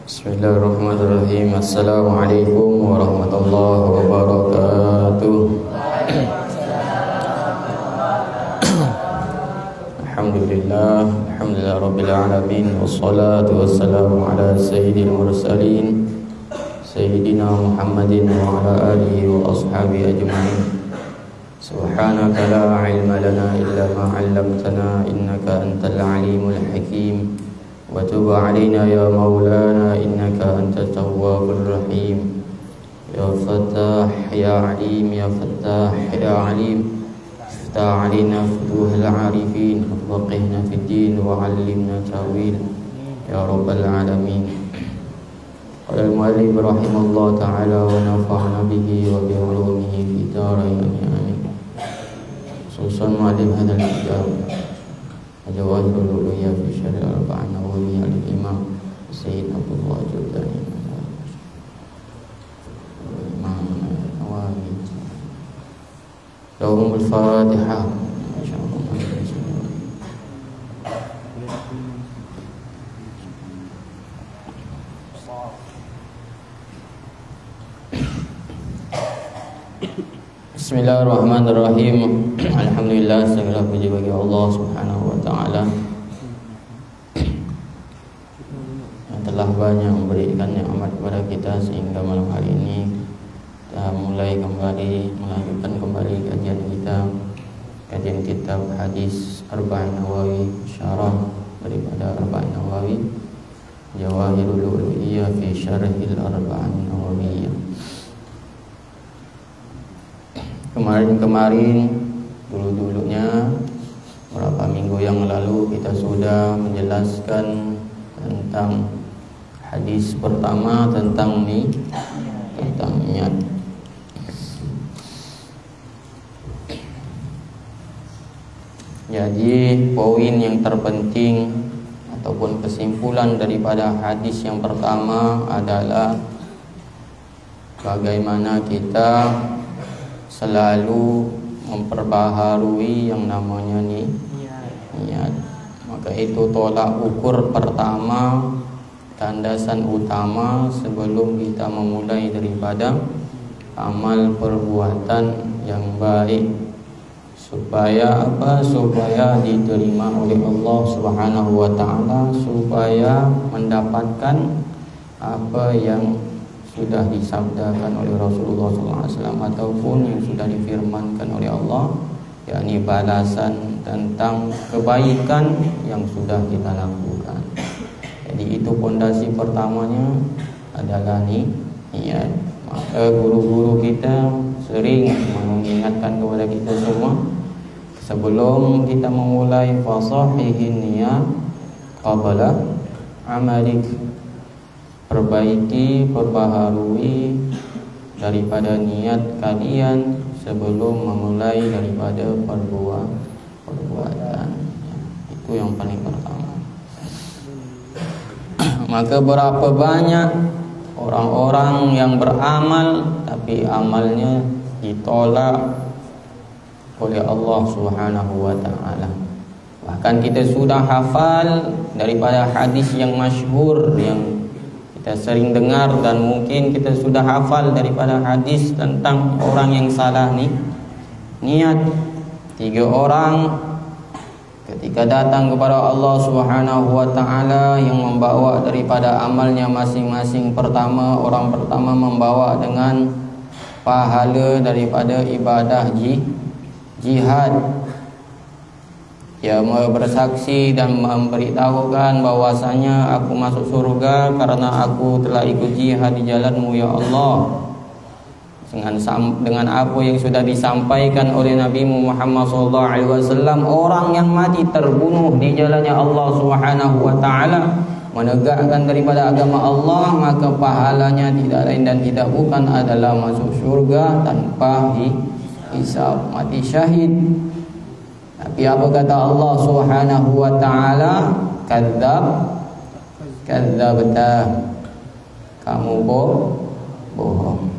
Bismillahirrahmanirrahim. Assalamualaikum warahmatullahi wabarakatuh. Alhamdulillah rabbil alamin, wassalatu wassalamu ala sayyidil mursalin sayyidina Muhammadin wa ala alihi wa ashabihi ajma'in. Subhanaka la ilma lana illa ma 'allamtana innaka antal alimul hakim. Wa tub 'alaina ya maulana innaka antat tawwabur rahim. Ya Fattah ya Alim, ya Fattah ya Alim, iftah 'alaina futuhal 'arifin, faqihna fid din wa 'allimna ta'wil ya rabbal alamin. Qala al-mu'allif rahimallahu ta'ala wa nafa'na bihi wa bi 'ulumihi fi darain amin. Susun mu'allif hadzal kitab Jawahirul Uluhiyah fi Syarh al-Arba'in Nawawiyah al-Imam Sayyid Abdullah Jurdani Imam Nawawi. Lahumul Fatihah. Bismillahirrahmanirrahim. Alhamdulillah, segala puji bagi Allah Subhanahu wa taala yang telah banyak memberikan nikmat kepada kita sehingga malam hari ini kita mulai kembali melanjutkan kembali kajian kita, kajian kitab hadis Arba'in Nawawi, syarah daripada Arba'in Nawawi, Jawahirul Uluhiyah fi Syarhil Arba'in Nawawiyah. Kemarin dulu-dulunya beberapa minggu yang lalu kita sudah menjelaskan tentang hadis pertama tentang niat. Jadi poin yang terpenting ataupun kesimpulan daripada hadis yang pertama adalah bagaimana kita selalu memperbaharui yang namanya niat. Maka itu tolak ukur pertama, landasan utama sebelum kita memulai daripada amal perbuatan yang baik. Supaya apa? Supaya diterima oleh Allah Subhanahu wa taala, supaya mendapatkan apa yang sudah disabdakan oleh Rasulullah SAW ataupun yang sudah difirmankan oleh Allah, yakni balasan tentang kebaikan yang sudah kita lakukan. Jadi itu pondasi pertamanya adalah niat. Maka guru-guru kita sering mengingatkan kepada kita semua, sebelum kita memulai fasahihin niyat qabla amalik, perbaiki, perbaharui daripada niat kalian sebelum memulai daripada perbuatan. Itu yang paling pertama. Maka berapa banyak orang-orang yang beramal tapi amalnya ditolak oleh Allah Subhanahu wa taala. Bahkan kita sudah hafal daripada hadis yang masyhur yang kita sering dengar, dan mungkin kita sudah hafal daripada hadis tentang orang yang salah niat. 3 orang ketika datang kepada Allah Subhanahu wa taala yang membawa daripada amalnya masing-masing. Orang pertama membawa dengan pahala daripada ibadah jihad. Dia bersaksi dan memberitahukan bahwasanya aku masuk surga karena aku telah ikut jihad di jalan-Mu ya Allah. Dengan apa yang sudah disampaikan oleh Nabi Muhammad SAW, orang yang mati terbunuh di jalannya Allah Subhanahu wa taala menegakkan daripada agama Allah, maka pahalanya tidak lain dan tidak bukan adalah masuk surga tanpa hisab, mati syahid. Tapi apa kata Allah Subhanahu wa taala? Kadzabta, kamu bohong.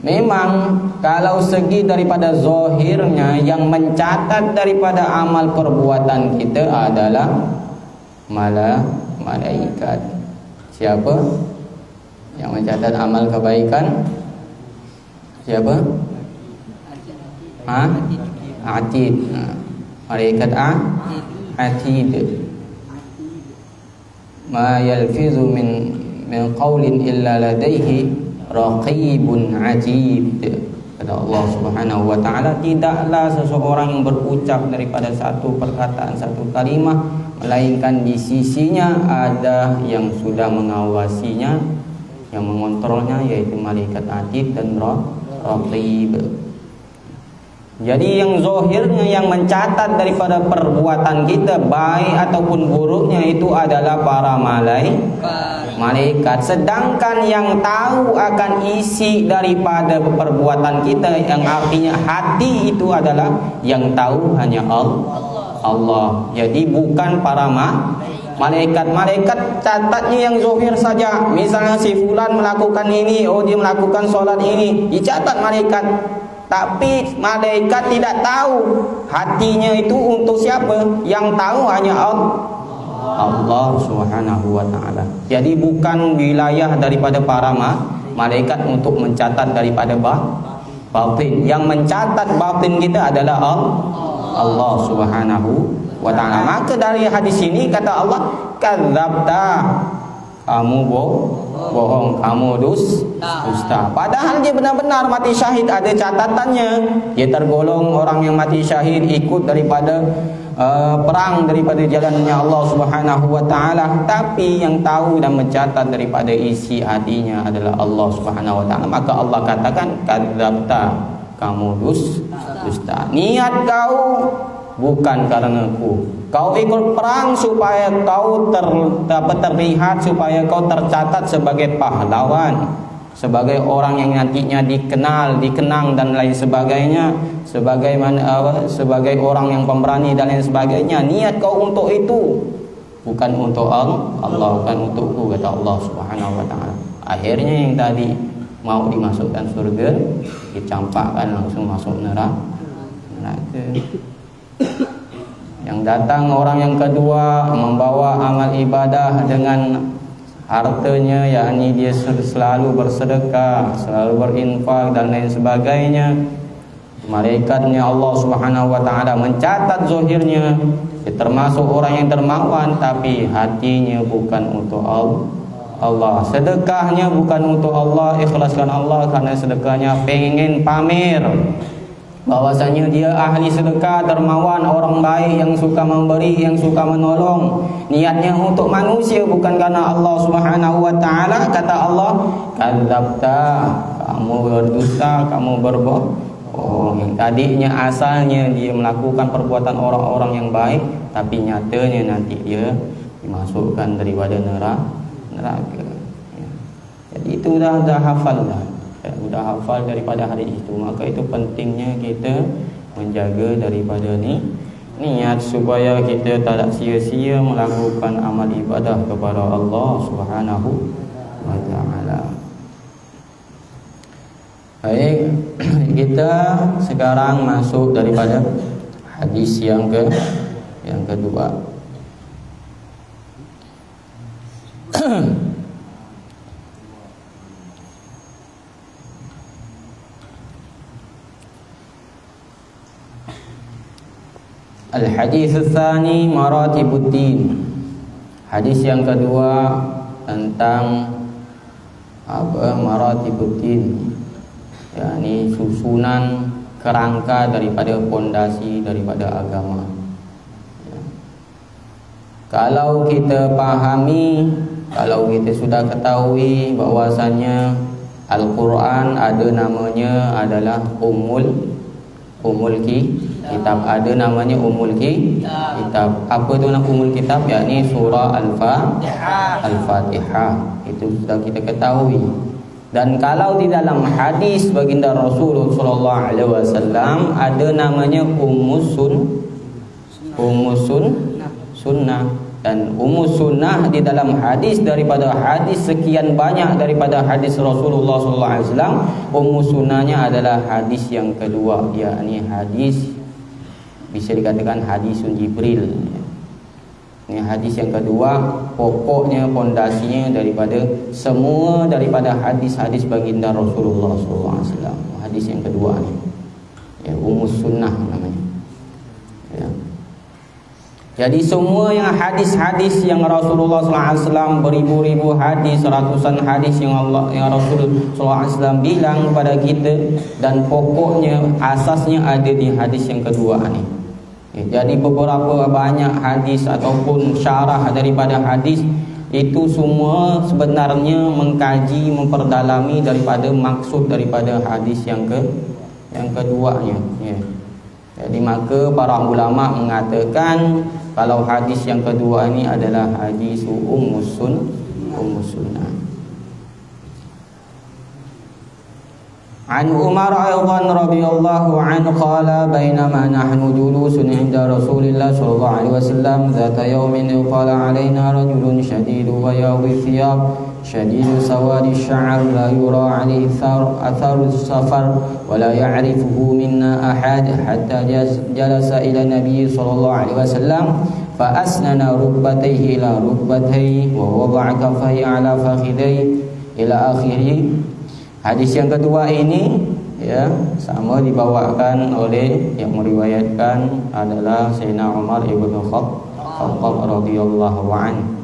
Memang kalau segi daripada zahirnya yang mencatat daripada amal perbuatan kita adalah malaikat. Siapa yang mencatat amal kebaikan? Siapa? Atid. Malaikat Atid. Ma yalfizu min qawlin illa ladaihi raqibun atid. Kata Allah Subhanahu wa taala, tidaklah seseorang yang berucap daripada satu perkataan, satu kalimah, melainkan di sisinya ada yang sudah mengawasinya, yang mengontrolnya, yaitu malaikat atid dan raqib. Jadi yang zahirnya yang mencatat daripada perbuatan kita, baik ataupun buruknya, itu adalah para malaikat. Sedangkan yang tahu akan isi daripada perbuatan kita, yang artinya hati, itu adalah yang tahu hanya Allah. Jadi bukan para malaikat. Malaikat catatnya yang zahir saja. Misalnya si fulan melakukan ini, dia melakukan solat ini, dicatat malaikat. Tapi malaikat tidak tahu hatinya itu untuk siapa. Yang tahu hanya Allah Subhanahu wa ta'ala. Jadi bukan wilayah daripada para malaikat untuk mencatat daripada batin. Yang mencatat batin kita adalah Allah Subhanahu wa ta'ala. Maka dari hadis ini kata Allah, kadzabta, kamu bohong, kamu dusta. Padahal dia benar-benar mati syahid, ada catatannya. Dia tergolong orang yang mati syahid, ikut daripada perang daripada jalannya Allah Subhanahu wa taala. Tapi yang tahu dan mencatat daripada isi hatinya adalah Allah Subhanahu wa taala. Maka Allah katakan, kadzabta, kamu dusta. Niat kau bukan karena kau ikut perang supaya kau terlihat, supaya kau tercatat sebagai pahlawan, sebagai orang yang nantinya dikenang dan lain sebagainya, sebagai orang yang pemberani dan lain sebagainya. Niat kau untuk itu, bukan untuk Allah, bukan untukku, kata Allah Subhanahu wa taala. Akhirnya yang tadi mau dimasukkan surga dicampakkan langsung masuk neraka. Yang datang orang yang kedua membawa amal ibadah dengan hartanya, yakni dia selalu bersedekah, selalu berinfak dan lain sebagainya. Malaikatnya Allah Subhanahu wa taala mencatat zahirnya, dia termasuk orang yang dermawan, tapi hatinya bukan untuk Allah. Sedekahnya bukan untuk Allah, ikhlaskan Allah, karena sedekahnya pengen pamer bahwasanya dia ahli sedekah, dermawan, orang baik yang suka memberi, yang suka menolong. Niatnya untuk manusia, bukan karena Allah Subhanahu wa taala. Kata Allah, kadzabta, kamu berdusta, kamu berbohong. Yang tadinya asalnya dia melakukan perbuatan orang-orang yang baik, tapi nyatanya nanti dia dimasukkan daripada neraka. Jadi itu dah hafal dah. Sudah hafal daripada hari itu. Maka itu pentingnya kita menjaga daripada niat, supaya kita tak sia-sia melakukan amal ibadah kepada Allah Subhanahu wa ta'ala. Baik, kita sekarang masuk daripada hadis yang kedua. Al-hadis tsani maratibuddin. Hadis yang kedua tentang maratibuddin, yakni susunan kerangka daripada pondasi daripada agama. Kalau kita pahami, kalau kita sudah ketahui bahwasanya Al-Quran ada namanya adalah Ummul Kitab, ada namanya Ummul Kitab. Apa itu nama Ummul Kitab? Yakni surah Al-Fatihah. Itu sudah kita ketahui. Dan kalau di dalam hadis baginda Rasulullah sallallahu alaihi wasallam ada namanya Ummus Sunnah. Dan Ummus Sunnah di dalam hadis, daripada hadis sekian banyak daripada hadis Rasulullah sallallahu alaihi wasallam, Ummus Sunnahnya adalah hadis yang kedua, yakni hadis bisa dikatakan hadisun Jibril. Ini hadis yang kedua, pokoknya pondasinya daripada semua daripada hadis-hadis baginda Rasulullah sallallahu alaihi wasallam. Hadis yang kedua ni, ya, Ummus Sunnah namanya. Ya. Jadi semua yang hadis-hadis yang Rasulullah SAW, beribu-ribu hadis, ratusan hadis yang Rasulullah SAW bilang kepada kita, dan pokoknya asasnya ada di hadis yang kedua ni. Jadi beberapa banyak hadis ataupun syarah daripada hadis itu semua sebenarnya mengkaji, memperdalami daripada maksud daripada hadis yang keduanya. Ya. Jadi maka para ulama mengatakan kalau hadis yang kedua ini adalah hadis Ummus Sunnah. An Umar aidan radhiyallahu anhu qala bainama nahnu julusun 'inda Rasulillah sallallahu alaihi wasallam zata yawmin qala 'alaina rajulun shadidu bayadhi thiyab shadidu sawadi sya'ar la yura 'alaihi atharu safar wa la ya'rifuhu minna ahad hatta jalasa ila nabiy sallallahu alaihi wasallam fa asnana rukbatayhi ila rukbatayhi wa wada'a kaffayhi 'ala fakhidayhi ila akhirih. Hadis yang kedua ini ya sama dibawakan oleh yang meriwayatkan adalah Sayyidina Umar ibn Khattab radhiyallahu anhu.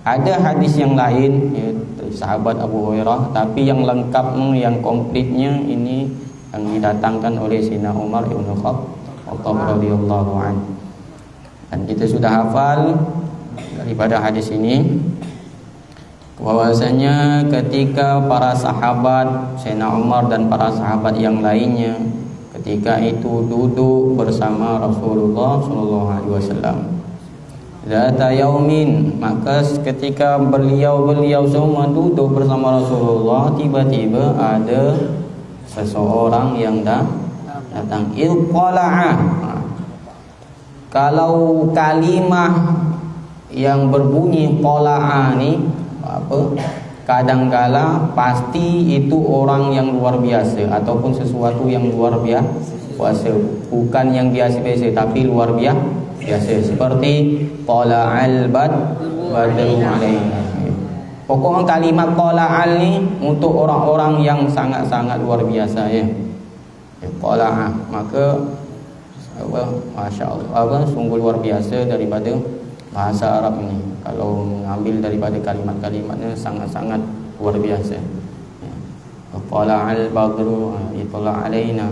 Ada hadis yang lain ya, sahabat Abu Hurairah, tapi yang lengkapnya, yang komplitnya ini yang didatangkan oleh Sayyidina Umar ibn Khattab radhiyallahu anhu. Dan kita sudah hafal daripada hadis ini bahwasanya ketika para sahabat Sayyidina Umar dan para sahabat yang lainnya ketika itu duduk bersama Rasulullah sallallahu alaihi wasallam, zata yaumin, maka ketika beliau semua duduk bersama Rasulullah, tiba-tiba ada seseorang yang datang. Ilqala'ah. Kalau kalimah yang berbunyi qala'ah ni kadangkala pasti itu orang yang luar biasa ataupun sesuatu yang luar biasa, bukan yang biasa-biasa tapi luar biasa, seperti tala'al badru alaina. Pokoknya kalimat tala'al ni untuk orang-orang yang sangat-sangat luar biasa ya. Tala'ah, maka masya-Allah, sungguh luar biasa daripada bahasa Arab ini. Kalau mengambil daripada kalimat-kalimatnya sangat-sangat luar biasa. Tala'al badru alaina.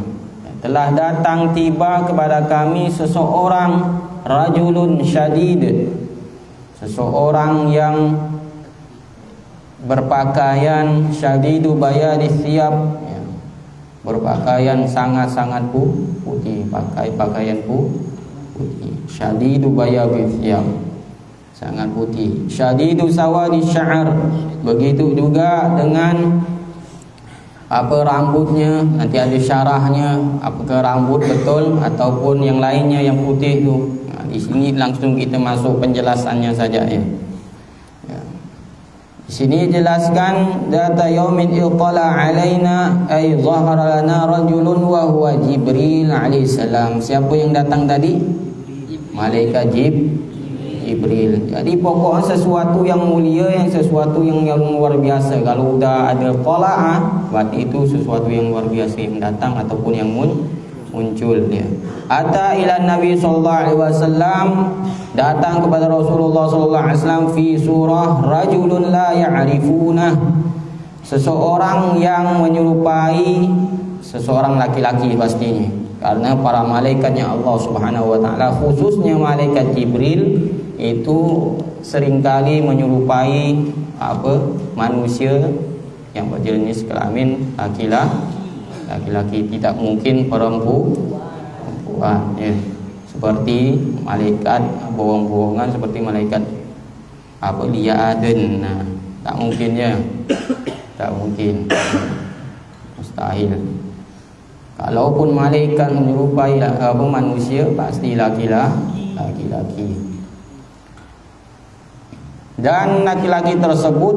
Telah datang tiba kepada kami seseorang, rajulun syadid, seseorang yang berpakaian syadidu bayadi thiyab, berpakaian sangat-sangat putih, pakaian putih. Syadidu bayadi thiyab, sangat putih. Syadidu sawadi sya'ar, begitu juga dengan rambutnya, nanti ada syarahnya, apakah rambut betul ataupun yang lainnya yang putih tu. Di sini langsung kita masuk penjelasannya saja ya. Di sini jelaskan data yaumin iqala alaina ay zahara lana rajulun wa huwa Jibril alaihissalam. Siapa yang datang tadi? Malaikat Jibril. Jadi pokoknya sesuatu yang mulia, yang sesuatu yang luar biasa. Kalau udah ada qala'ah, berarti itu sesuatu yang luar biasa yang datang ataupun yang muncul ya. Ata ila Nabi sallallahu alaihi wasallam, datang kepada Rasulullah sallallahu alaihi wasallam fi surah rajulun la ya'rifunah, seseorang yang menyerupai seseorang laki-laki pastinya, karena para malaikatnya Allah Subhanahu wa taala, khususnya malaikat Jibril itu seringkali menyerupai manusia yang berjenis kelamin laki-laki, tidak mungkin perempuan ya. Seperti malaikat bohong-bohongan, seperti malaikat Lia Aden. Nah, tak mungkin ya. Tak mungkin. Mustahil. Kalaupun malaikat menyerupai manusia, pasti laki-laki. Dan laki-laki tersebut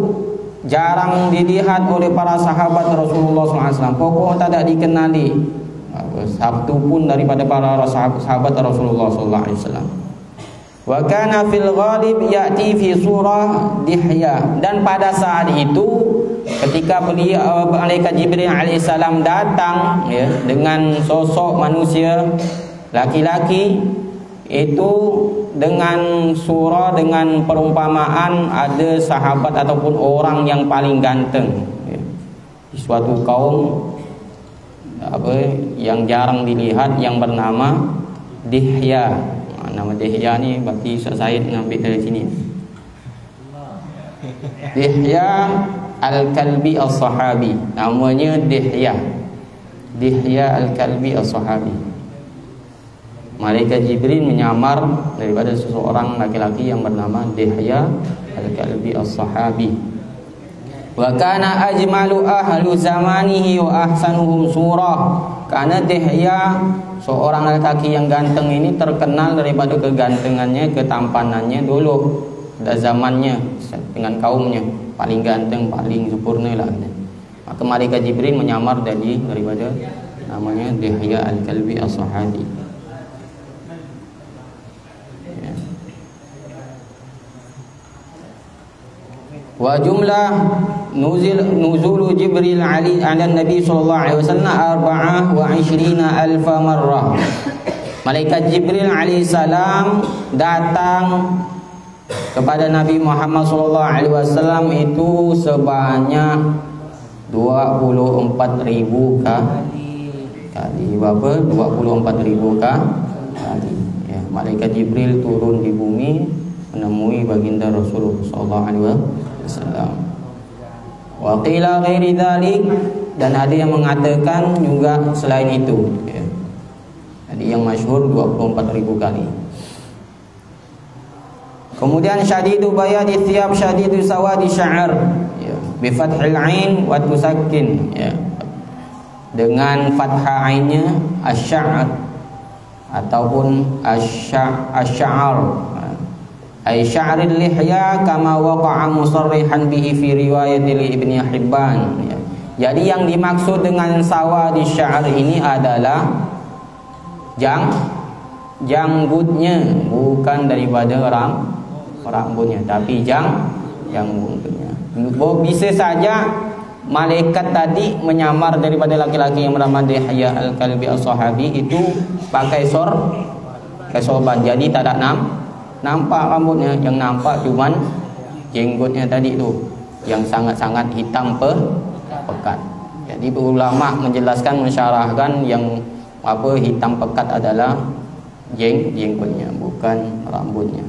jarang dilihat oleh para sahabat Rasulullah SAW. Pokoknya tidak dikenali satu pun daripada para sahabat Rasulullah SAW. Wa kana fil ghalib ya'ti fi surah Dihya. Dan pada saat itu ketika beliau malaikat Jibril alaihissalam datang ya, dengan sosok manusia laki-laki, itu dengan surah, dengan perumpamaan ada sahabat ataupun orang yang paling ganteng ya, di suatu kaum yang jarang dilihat, yang bernama Dihya. Nama Dihya ni berarti saya ngambil dari sini. Dihya Al-Kalbi As-Sahabi, namanya Dihya Al-Kalbi As-Sahabi. Malaikat Jibril menyamar daripada seseorang laki-laki yang bernama Dihya Al-Kalbi As-Sahabi. Wa kana ajmalu ahlu zamanihi wa ahsanuhum surah. Karena Dihya, seorang laki-laki yang ganteng ini, terkenal daripada kegantengannya, ketampanannya dulu pada zamannya dengan kaumnya, paling ganteng, paling sempurna lah. Maka malaikat Jibril menyamar daripada namanya Dihya Al-Kalbi As-Sahabi. Wa jumlah nuzul Jibril ala Nabi sallallahu alaihi wasallam 24,000 marrah. Malaikat Jibril alaihi salam datang kepada Nabi Muhammad sallallahu alaihi wasallam itu sebanyak 24,000 kali. Berapa? 24,000 kali. Ya, malaikat Jibril turun di bumi menemui baginda Rasulullah sallallahu alaihi wasallam. Wa qila ghairi dzalik, dan ada yang mengatakan juga selain itu ya. Jadi yang masyhur 24,000 kali. Kemudian syadidu bayadi thiyab syadidu sawadi sya'ar ya, bi fathil ain wa tusakkin ya. Dengan fathah ainnya asy-sya'ar ataupun asy-sya'ar ay sya'ril lihya kama waqa'a musarrihan bihi fi riwayat Ibnu Hibban ya. Jadi yang dimaksud dengan sawadi sya'ar ini adalah janggutnya, bukan daripada rambutnya, tapi janggutnya. Bisa saja malaikat tadi menyamar daripada laki-laki yang bernama Dihya Al-Kalbi As-Sahabi itu pakai sorban, jadi tak ada nampak rambutnya, yang nampak cuman jenggotnya tadi tu yang sangat-sangat hitam pekat. Jadi ulama menjelaskan, mensyarahkan yang hitam pekat adalah jenggotnya, bukan rambutnya.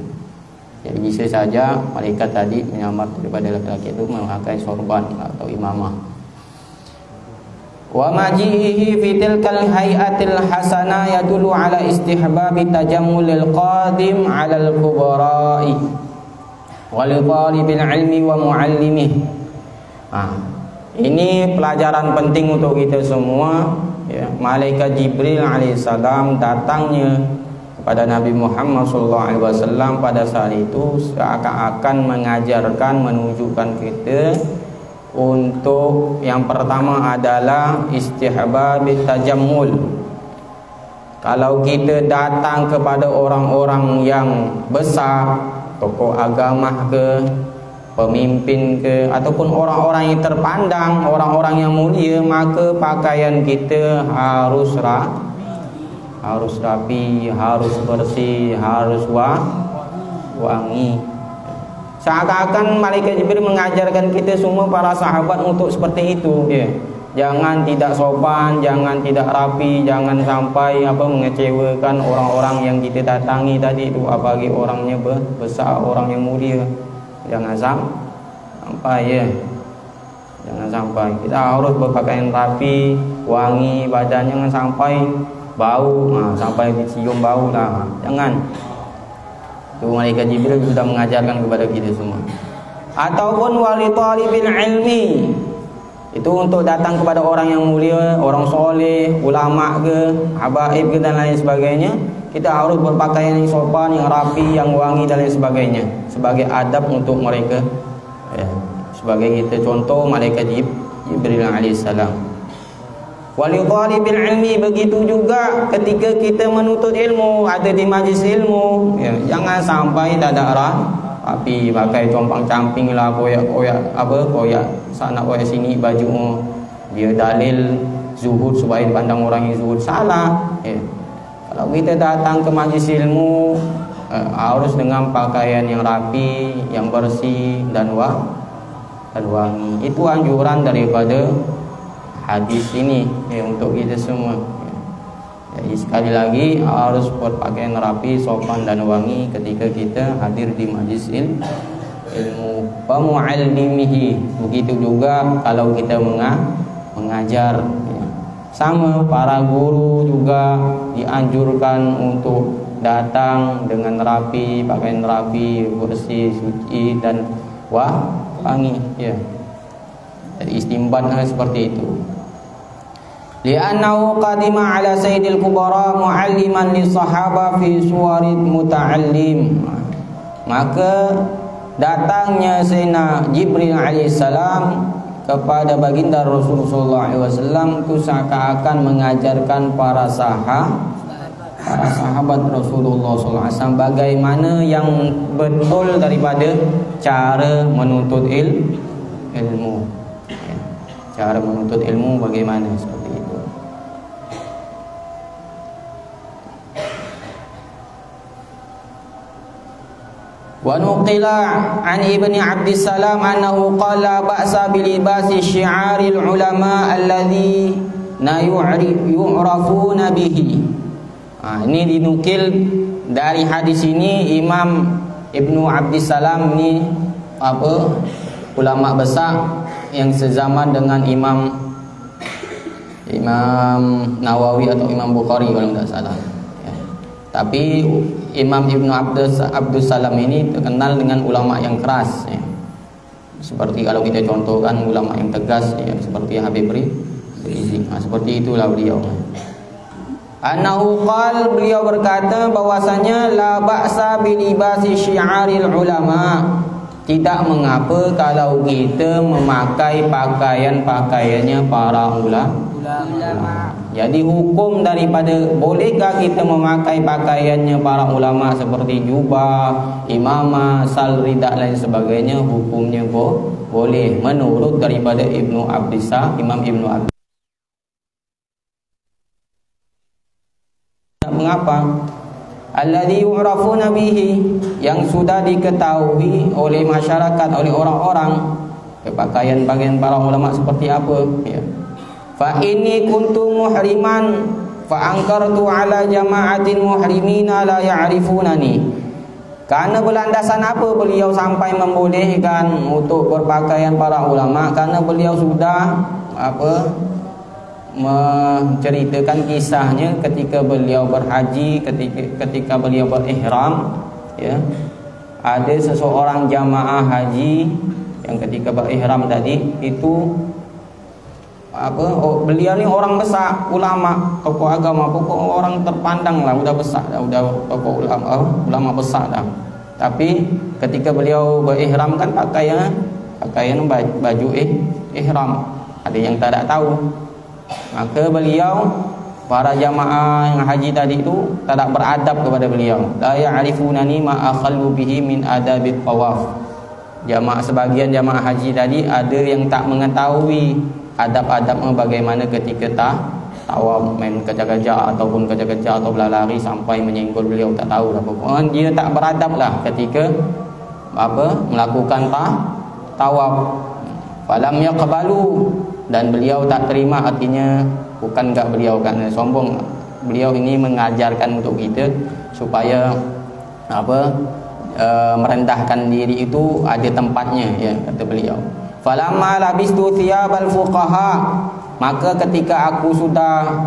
Jadi bisa saja malaikat tadi menyamar daripada laki-laki itu memakai sorban atau imamah. Wa majihi fi tilkal hayatil hasana yadullu ala istihbabi tajammulil qadim ala al-kubara'i wal talibil ilmi wa muallimih. Ini pelajaran penting untuk kita semua ya. Malaikat Jibril alaihissalam datangnya pada Nabi Muhammad SAW pada saat itu seakan-akan mengajarkan, menunjukkan kita untuk yang pertama adalah istihbabit tajammul. Kalau kita datang kepada orang-orang yang besar, tokoh agama ke, pemimpin ke, ataupun orang-orang yang terpandang, orang-orang yang mulia, maka pakaian kita harus rapi, harus bersih, harus wangi. Seakan-akan malaikat Jibril mengajarkan kita semua para sahabat untuk seperti itu, ya. Jangan tidak sopan, jangan tidak rapi, jangan sampai mengecewakan orang-orang yang kita datangi tadi itu, apalagi orangnya besar, orang yang mulia. Jangan sampai, ya. Jangan sampai. Kita harus berpakaian rapi, wangi, badan jangan sampai bau, sampai dicium bau lah. Jangan. Itu malaikat Jibril sudah mengajarkan kepada kita semua. Ataupun wali talibil ilmi, itu untuk datang kepada orang yang mulia, orang soleh, ulama ke, habaib ke dan lain sebagainya. Kita harus berpakaian yang sopan, yang rapi, yang wangi dan lain sebagainya, sebagai adab untuk mereka, ya. Sebagai kita contoh malaikat Jibril alaihissalam. Wali talibil ilmi, begitu juga ketika kita menuntut ilmu, ada di majlis ilmu, ya, jangan sampai tak ada rapi, pakai compang-camping lah, koyak sana koyak sini baju, dia dalil zuhud supaya dipandang orang yang zuhud, salah, ya. Kalau kita datang ke majlis ilmu, harus dengan pakaian yang rapi, yang bersih dan wangi. Itu anjuran daripada hadis ini, ya, untuk kita semua. Jadi sekali lagi harus berpakaian rapi, sopan dan wangi ketika kita hadir di majlis ilmu. Mu'allimihi, begitu juga kalau kita mengajar, ya. Sama para guru juga dianjurkan untuk datang dengan rapi, pakaian rapi, bersih, suci dan wangi, ya. Jadi istimbatnya seperti itu. Li'annahu qadima ala sayyidil kubara mu'alliman li sahaba fi suwarid muta'allim. Maka datangnya Sayyidina Jibril alaihissalam kepada baginda Rasulullah SAW itu seakan-akan mengajarkan para sahabat Rasulullah SAW bagaimana yang betul daripada cara menuntut ilmu. Cara menuntut ilmu bagaimana, seperti itu. Wa nuqila an Ibni Abdissalam annahu qala ba'sa bilibasi syi'aril ulama alladhi yu'rafuna bihi. Ini dinukil dari hadis ini. Imam Ibnu Abdissalam ini ulama besar yang sezaman dengan Imam Nawawi atau Imam Bukhari kalau tidak salah, ya. Tapi Imam Ibnu Abdussalam ini terkenal dengan ulama yang keras, ya. Seperti kalau kita contohkan ulama yang tegas, ya, seperti Habib Rizik. Seperti itulah beliau. Annahu qal, beliau berkata bahwasanya la ba'sa bilibasi syi'aril ulama, tidak mengapa kalau kita memakai pakaiannya para ulama. Jadi hukum daripada bolehkah kita memakai pakaiannya para ulama seperti jubah, imamah, sal rida lain sebagainya, hukumnya boleh menurut daripada Imam Ibnu Abdissalam. Mengapa? Alladhi yu'rafuna bihi, yang sudah diketahui oleh masyarakat, oleh orang-orang, pakaian para ulama seperti apa, ya. Fa inni kuntu muhriman fa ankartu ala jama'atin muhrimina la ya'rifunani. Karena berlandasan apa beliau sampai membolehkan untuk berpakaian para ulama? Karena beliau sudah menceritakan kisahnya ketika beliau berhaji, ketika beliau berihram, ya. Ada seseorang jamaah haji yang ketika berihram tadi itu beliau ni orang besar, ulama, tokoh agama, pokok orang terpandang lah, udah besar dah, udah tokoh ulama besar dah. Tapi ketika beliau berihram kan pakaian baju ihram, ada yang tak tahu. Maka beliau, para jamaah yang haji tadi itu tak beradab kepada beliau. La ya'rifunani ma akhallu bihi min adabit tawaf. Sebagian jamaah haji tadi ada yang tak mengetahui adab-adab bagaimana ketika tawaf, main kejar-kejar ataupun kejar-kejar atau berlari sampai menyinggol beliau, tak tahu dah. Pokoknya dia tak beradab lah ketika melakukan tawaf. Falam yaqbalu, dan beliau tak terima, artinya bukan enggak beliau kerana sombong. Beliau ini mengajarkan untuk kita supaya merendahkan diri itu ada tempatnya, ya, kata beliau. Falamma labistu thiyabal fuqaha, maka ketika aku sudah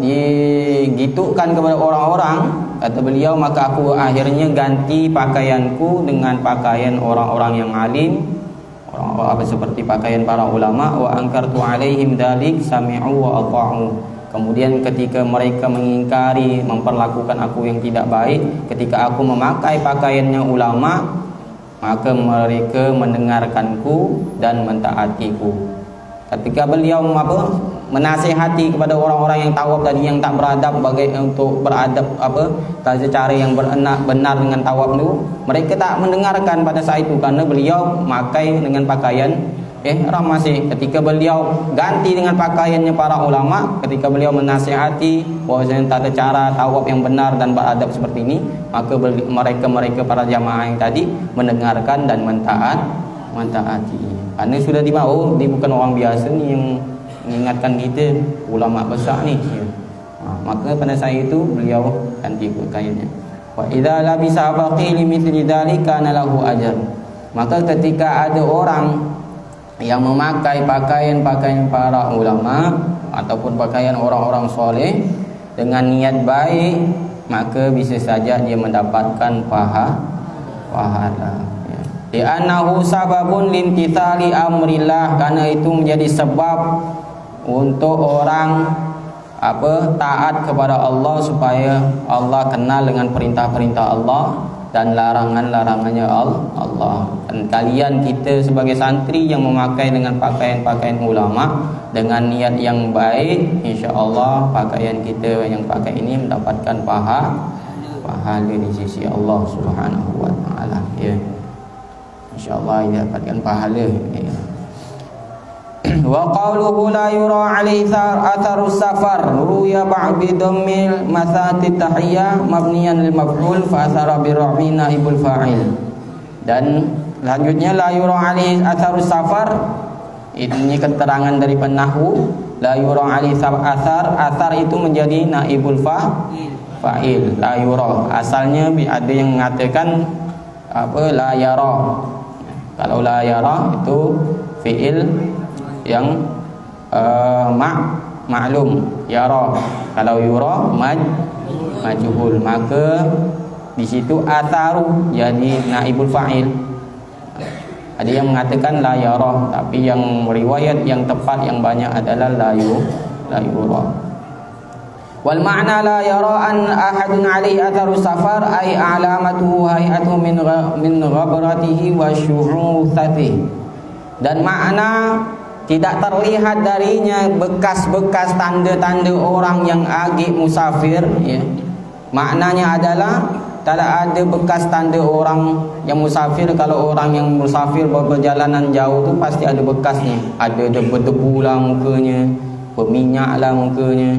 digitukan kepada orang-orang, kata beliau, maka aku akhirnya ganti pakaianku dengan pakaian orang-orang yang alim, orang-orang seperti pakaian para ulama. Wa angkartu alaihim dalik sami'u wa ata'u. Kemudian ketika mereka mengingkari, memperlakukan aku yang tidak baik ketika aku memakai pakaiannya ulama, maka mereka mendengarkanku dan mentaatiku. Ketika beliau menasihati kepada orang-orang yang tawaf tadi, yang tak beradab, untuk beradab cara yang benar dengan tawaf itu, mereka tak mendengarkan pada saat itu karena beliau memakai dengan pakaian ihram masih. Ketika beliau ganti dengan pakaiannya para ulama, ketika beliau menasihati bahwasanya tak ada cara tawaf yang benar dan beradab seperti ini, maka mereka para jamaah yang tadi mendengarkan dan mentaati. Karena sudah dibawa, dia bukan orang biasa ni yang mengingatkan kita, ulama besar ni, ya. Maka pada saat itu beliau ganti pakaiannya. Wa idza labisa baqi limithli dzalika kana lahu ajr. Maka ketika ada orang yang memakai pakaian-pakaian para ulama ataupun pakaian orang-orang soleh dengan niat baik, maka bisa saja dia mendapatkan pahala. Li'annahu sababun limtithali amrillah, karena itu menjadi sebab untuk orang taat kepada Allah, supaya Allah kenal dengan perintah-perintah Allah dan larangan-larangannya Allah. Dan kalian, kita sebagai santri yang memakai dengan pakaian-pakaian ulama dengan niat yang baik, insya-Allah pakaian kita yang pakai ini mendapatkan pahala di sisi Allah Subhanahu wa taala, ya. InsyaAllah dia dapatkan pahala, ya. Wa qawluhu la yura alaihi atharus safar ruya ba'bi dhammil mathati tahiyya mabniyan lil maf'ul fa athara bi ra'mi naibul fa'il. Dan selanjutnya la yura alaihi atharus safar, ini keterangan dari penahwu. La yura alaihi athar itu menjadi naibul fa'il. La yura asalnya ada yang mengatakan la yara. Kalau la yara itu fi'il yang ma'lum, yara. Kalau yura majhul, maka di situ atharu jadi naibul fa'il. Ada yang mengatakan la yara, tapi yang riwayat yang tepat yang banyak adalah la yura. Wal ma'na la yara an ahadun alaihi atharu safar ay alamatuhu hay'atuhu min ghabratihi wa syu'uthatihi. Dan makna tidak terlihat darinya bekas-bekas tanda-tanda orang yang agak musafir, ya. Maknanya adalah tak ada bekas tanda orang yang musafir. Kalau orang yang musafir berperjalanan jauh tu pasti ada bekasnya. Ada debu-debu lah mukanya, berminyak lah mukanya,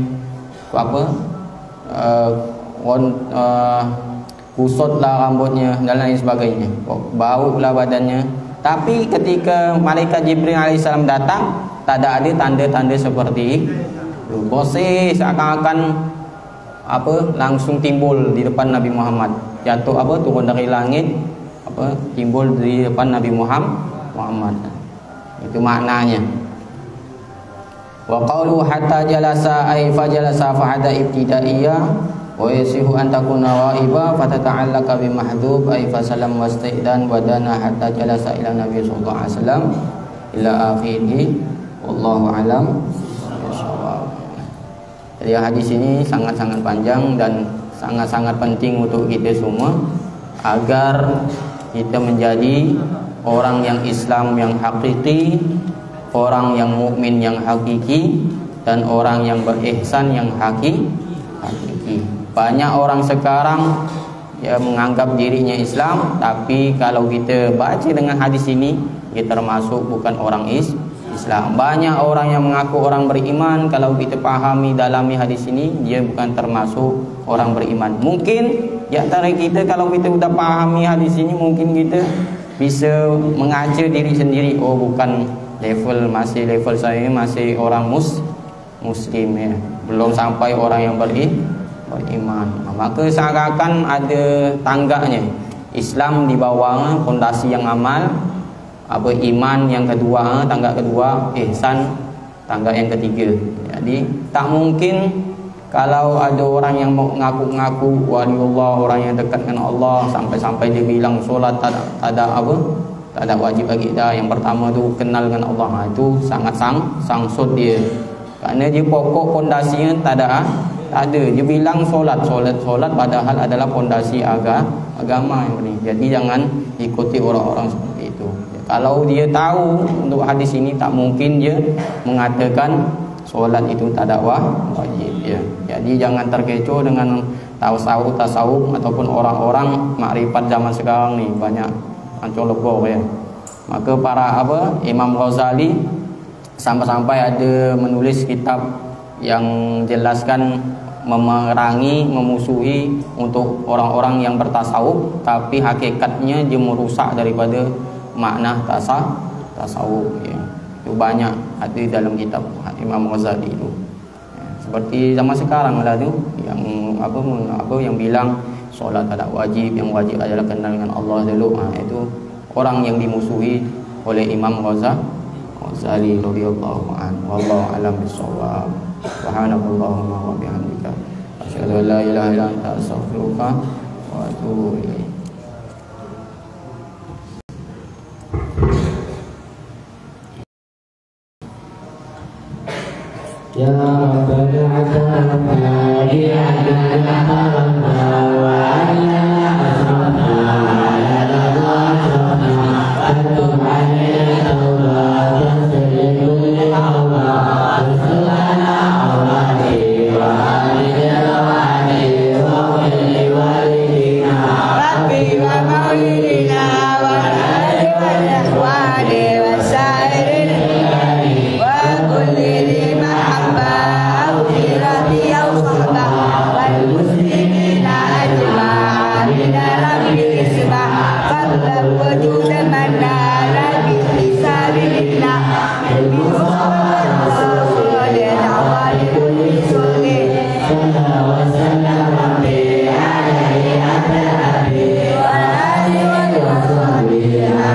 kusut lah rambutnya dan lain sebagainya, bau lah badannya. Tapi ketika malaikat Jibril alaihissalam datang, tak ada tanda-tanda seperti bersih, seakan-akan langsung timbul di depan Nabi Muhammad, jatuh turun dari langit, timbul di depan Nabi Muhammad. Itu maknanya. Wa qawlu hatta jalasa ay fajalasa fa'ada ibtidaiyah wa yasihu an takuna wa'iba fatata'allaka bi mahdhub ay fasalam wastidan wa dana hatta jalasa ila Nabi sallallahu alaihi wasallam ila akhirih Wallahu alam bishawab. Jadi hadis ini sangat-sangat panjang dan sangat-sangat penting untuk kita semua agar kita menjadi orang yang Islam yang hakiki, orang yang mukmin yang hakiki, dan orang yang berihsan yang hakiki. Banyak orang sekarang menganggap dirinya Islam, tapi kalau kita baca dengan hadis ini, dia termasuk bukan orang Islam. Banyak orang yang mengaku orang beriman, kalau kita pahami dalami hadis ini, dia bukan termasuk orang beriman. Mungkin di antara kita kalau kita sudah pahami hadis ini, mungkin kita bisa mengajar diri sendiri, oh bukan masih level saya masih orang muslim ya, belum sampai orang yang beriman. Maka seakan ada tangganya. Islam di bawah fondasi yang amal, iman yang kedua, tangga kedua, ihsan tangga yang ketiga. Jadi tak mungkin kalau ada orang yang mau ngaku-ngaku waliullah, orang yang dekat dengan Allah, sampai-sampai dia bilang solat tak ada wajib bagi dia. Yang pertama tu kenal dengan Allah, itu sangat sangsut dia. Kerana dia pokok fondasinya tak ada. Dia bilang solat padahal adalah fondasi agama ini. Jadi jangan ikuti orang-orang seperti itu. Kalau dia tahu untuk hadis ini, tak mungkin dia mengatakan solat itu tak ada wajib ya. Jadi jangan terkecoh dengan tasawuf ataupun orang-orang makrifat zaman sekarang ni, banyak ancol lebor ya. Maka para Imam Ghazali sampai ada menulis kitab yang jelaskan memerangi, memusuhi untuk orang-orang yang bertasawuf, tapi hakikatnya dia merusak daripada makna tasawuf ya. Itu banyak ada dalam kitab Imam Ghazali itu. Ya, seperti zaman sekarang lah tu yang yang bilang solat tak ada wajib, yang wajib adalah kenal dengan Allah dulu. Itu orang yang dimusuhi oleh Imam Ghazali radhiyallahu anhu. Wallahu a'lam bishawab. Subhanallahumma wa bihamdika asyhadu an la ilaha illa anta astaghfiruka wa atubu ilaik. Ya Rabbana atamna bi'adana haramna wa ala asrafna ala asrafna atub alaina tawbatan sayyidul Allah rasulana awali wa alina wa alina wa kulli walidina rabbi wa maulidina wa alaihi wa ikhwani wa sa'irin wa kulli Yeah.